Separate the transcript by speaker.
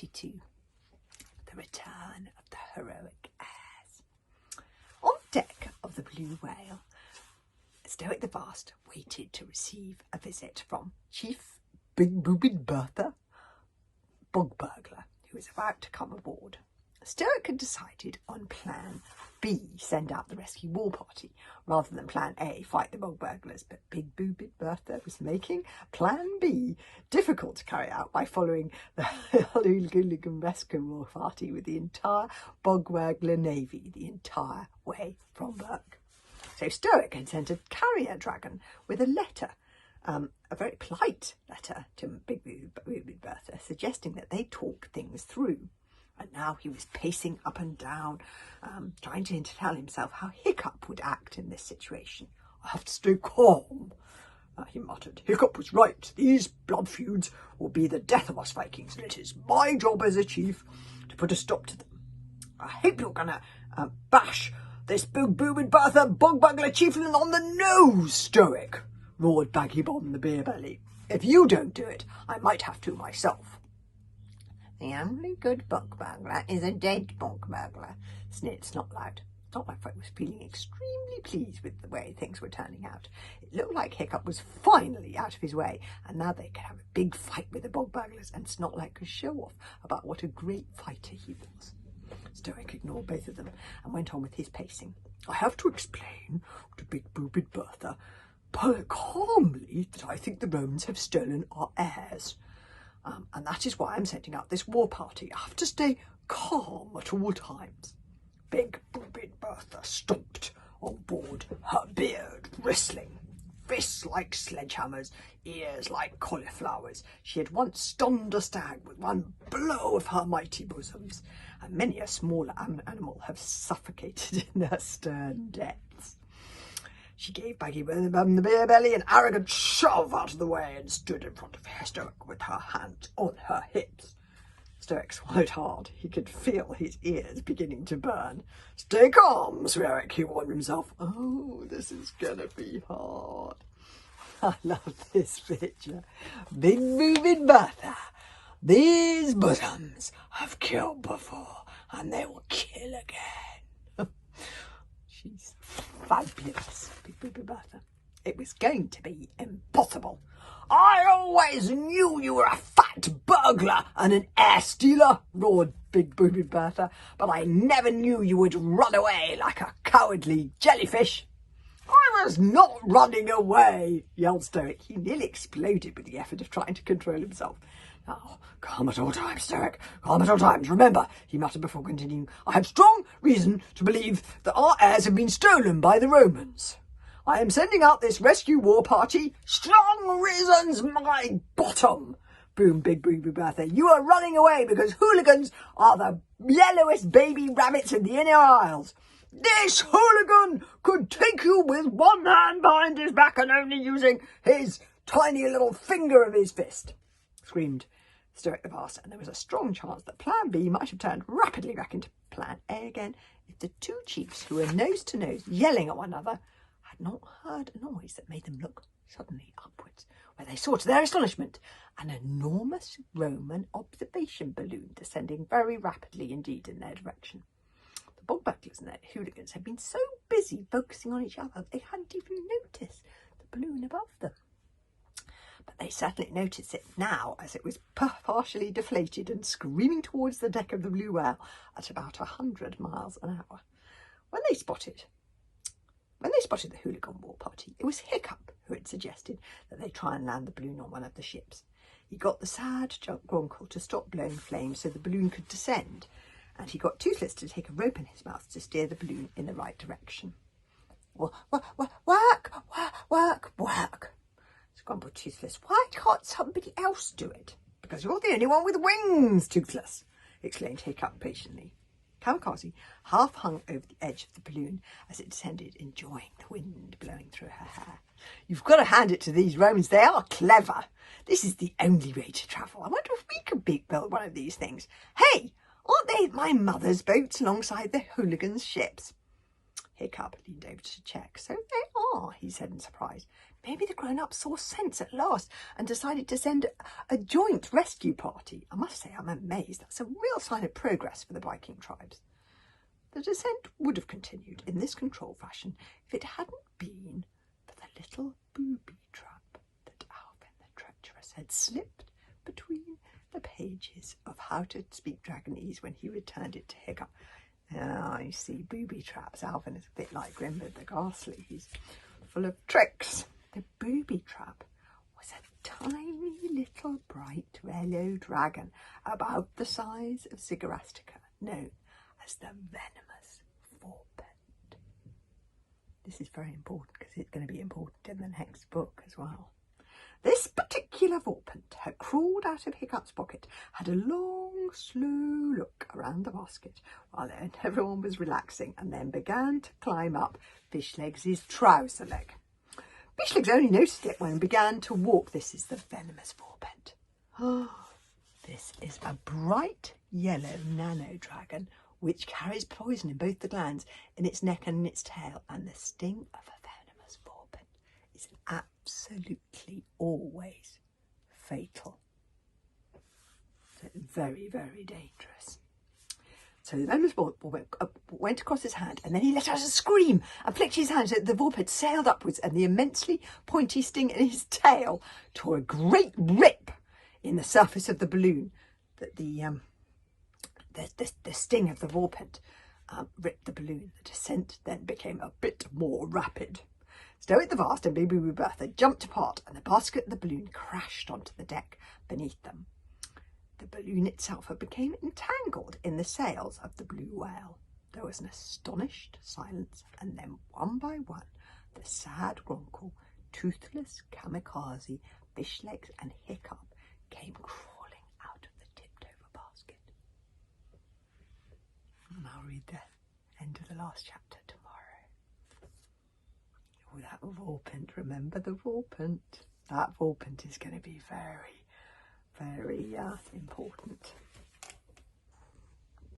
Speaker 1: 22. The Return of the Heroic Heirs. On deck of the Blue Whale, Stoic the Vast waited to receive a visit from Chief Big Boobed Bertha, bog burglar, who was about to come aboard. Stoic had decided on plan B, send out the rescue war party, rather than plan A, fight the bog burglars, but Big Boobed Bertha was making plan B difficult to carry out by following the hooligan rescue war party with the entire bog burglar navy the entire way from Berg. So Stoic had sent a carrier dragon with a letter, a very polite letter to Big Boobed Bertha, suggesting that they talk things through. And now he was pacing up and down, trying to tell himself how Hiccup would act in this situation. "I have to stay calm," he muttered. "Hiccup was right. These blood feuds will be the death of us Vikings, and it is my job as a chief to put a stop to them. I hope you're going to bash this Big Boobed Bertha bog burglar chieftain on the nose, Stoic," roared Baggy Bottom the Beer Belly. "If you don't do it, I might have to myself." "The only good bog burglar is a dead bog burglar," sneered Snotlout. Snotlout was feeling extremely pleased with the way things were turning out. It looked like Hiccup was finally out of his way, and now they could have a big fight with the bog burglars, and Snotlout could show off about what a great fighter he was. Stoic ignored both of them and went on with his pacing. "I have to explain to Big Boobed Bertha calmly that I think the Romans have stolen our heirs. And that is why I'm sending out this war party. I have to stay calm at all times." Big Boobed Bertha stomped on board, her beard bristling, fists like sledgehammers, ears like cauliflowers. She had once stunned a stag with one blow of her mighty bosoms, and many a smaller animal have suffocated in their stern depths. She gave Baggy Bottom the Beer Belly an arrogant shove out of the way and stood in front of Stoic with her hands on her hips. Stoic swallowed hard. He could feel his ears beginning to burn. "Stay calm, Stoic," he warned himself. "Oh, this is gonna be hard." I love this picture. Big Boobed Bertha. These bosoms have killed before, and they will kill again. She's fabulous, Big Boobed Bertha. It was going to be impossible. "I always knew you were a fat burglar and an heir stealer," roared Big Boobed Bertha, "but I never knew you would run away like a cowardly jellyfish." "I was not running away," yelled Stoic. He nearly exploded with the effort of trying to control himself. "Now, calm at all times, Stoic, calm at all times. Remember," he muttered before continuing, "I have strong reason to believe that our heirs have been stolen by the Romans. I am sending out this rescue war party." "Strong reasons, my bottom," boomed Big Boobed Bertha. "You are running away because hooligans are the yellowest baby rabbits in the Inner Isles. This hooligan could take you with one hand behind his back and only using his tiny little finger of his fist," screamed Stoic the Vast, and there was a strong chance that plan B might have turned rapidly back into plan A again if the two chiefs, who were nose to nose yelling at one another, had not heard a noise that made them look suddenly upwards, where they saw, to their astonishment, an enormous Roman observation balloon descending very rapidly indeed in their direction. The bog burglars and their hooligans had been so busy focusing on each other they hadn't even noticed the balloon above them. But they certainly noticed it now, as it was partially deflated and screaming towards the deck of the Blue Whale at about 100 miles an hour. When they spotted the hooligan war party, it was Hiccup who had suggested that they try and land the balloon on one of the ships. He got the sad Grunkle to stop blowing flames so the balloon could descend, and he got Toothless to take a rope in his mouth to steer the balloon in the right direction. Work, grumbled Toothless. "Why can't somebody else do it?" "Because you're the only one with wings, Toothless," exclaimed Hiccup patiently. Kamikaze half hung over the edge of the balloon as it descended, enjoying the wind blowing through her hair. "You've got to hand it to these Romans. They are clever. This is the only way to travel. I wonder if we could build one of these things. Hey, aren't they my mother's boats alongside the hooligans' ships?" Hiccup leaned over to check. "So they are," he said in surprise. Maybe the grown-ups saw sense at last and decided to send a joint rescue party. I must say, I'm amazed. That's a real sign of progress for the Viking tribes. The descent would have continued in this controlled fashion if it hadn't been for the little booby trap that Alvin the Treacherous had slipped between the pages of How to Speak Dragonese when he returned it to Hiccup. Ah, you see, booby traps. Alvin is a bit like Grimwood the Ghastly. He's full of tricks. The booby trap was a tiny little bright yellow dragon about the size of Sigarastica, known as the venomous Vorpent. This is very important because it's going to be important in the next book as well. This particular Vorpent had crawled out of Hiccup's pocket, had a long, slow look around the basket while everyone was relaxing, and then began to climb up Fishlegs' trouser leg. Fishlegs only noticed it when it began to walk. This is the venomous Vorpent. Oh, this is a bright yellow nano dragon which carries poison in both the glands in its neck and in its tail, and the sting of a venomous Vorpent is absolutely always fatal. So it's very, very dangerous. So the venomous Vorpent went across his hand, and then he let out a scream and flicked his hand so that the Vorpent sailed upwards, and the immensely pointy sting in his tail tore a great rip in the surface of the balloon. That the sting of the Vorpent ripped the balloon. The descent then became a bit more rapid. Stoic the Vast and Baby Bertha jumped apart, and the basket and the balloon crashed onto the deck beneath them. The balloon itself became entangled in the sails of the blue whale. There was an astonished silence, and then one by one the sad Gronkle, Toothless, Kamikaze, Fishlegs and Hiccup came crawling out of the tipped-over basket. And I'll read the end of the last chapter tomorrow. Oh, that Vorpent, remember the Vorpent. That Vorpent is going to be very, very important.